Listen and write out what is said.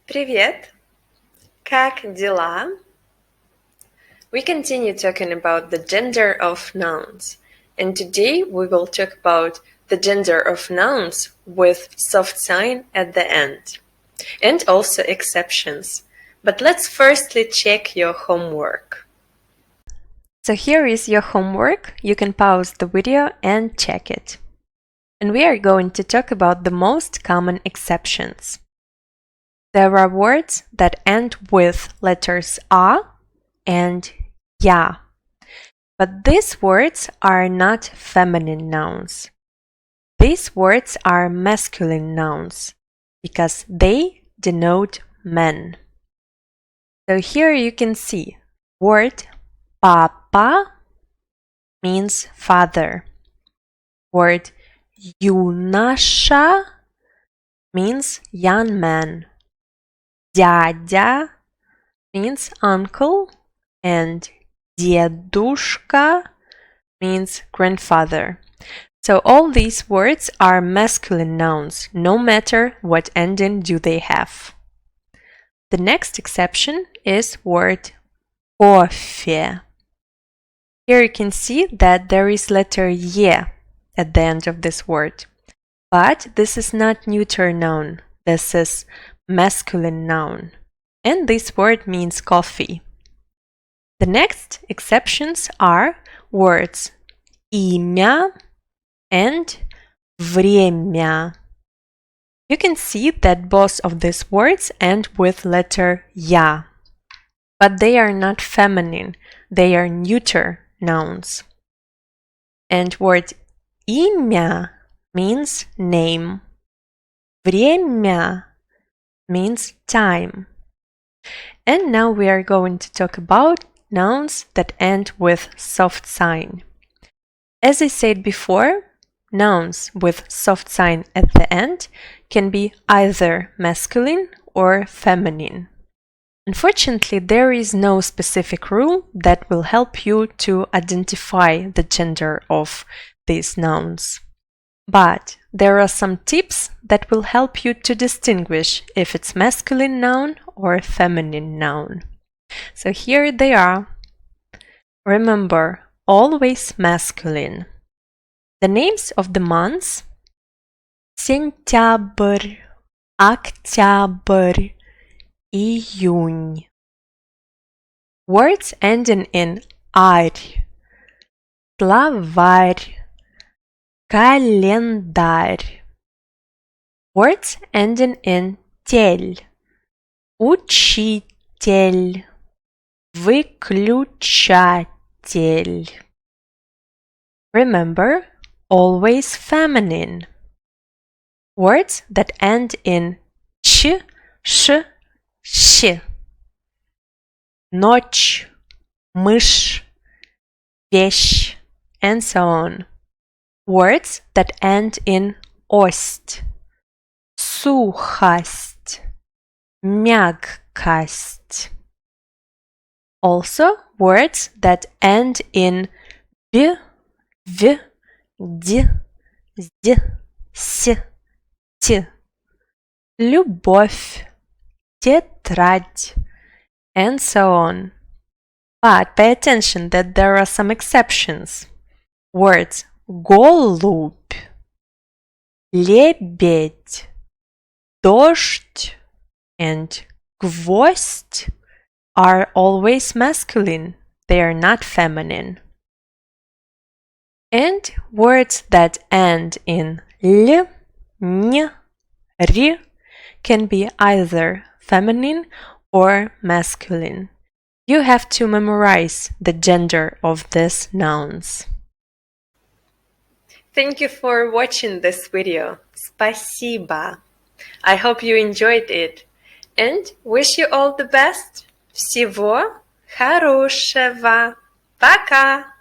Привет! Как дела? We continue talking about the gender of nouns, and today we will talk about the gender of nouns with soft sign at the end, and also exceptions. But let's firstly check your homework. So here is your homework. You can pause the video and check it. And we are going to talk about the most common exceptions. There are words that end with letters a and ya, but these words are not feminine nouns. These words are masculine nouns because they denote men. So here you can see word papa means father. Word юноша means young man. Дядя means uncle, and дедушка means grandfather. So all these words are masculine nouns, no matter what ending do they have. The next exception is word кофе. Here you can see that there is letter «е» at the end of this word. But this is not neuter noun. This is masculine noun. And this word means coffee. The next exceptions are words имя and время. You can see that both of these words end with letter я. But they are not feminine. They are neuter nouns. And word имя means name. Время means time. And now we are going to talk about nouns that end with soft sign. As I said before, nouns with soft sign at the end can be either masculine or feminine. Unfortunately, there is no specific rule that will help you to identify the gender of these nouns. But there are some tips that will help you to distinguish if it's masculine noun or feminine noun. So here they are. Remember, always masculine. The names of the months: сентябрь, октябрь, июнь. Words ending in арь: словарь, календарь. Words ending in тель: учитель, выключатель. Remember, always feminine. Words that end in ч, ш, щ. Ночь, мышь, вещь, and so on. Words that end in ость: сухость, мягкость. Also, words that end in б, в, д, з, с, т. Любовь, тетрадь, and so on. But pay attention that there are some exceptions. Words голубь, лебедь, дождь, and гвоздь are always masculine. They are not feminine. And words that end in л, н, р can be either feminine or masculine. You have to memorize the gender of these nouns. Thank you for watching this video. Спасибо. I hope you enjoyed it and wish you all the best. Всего хорошего. Пока!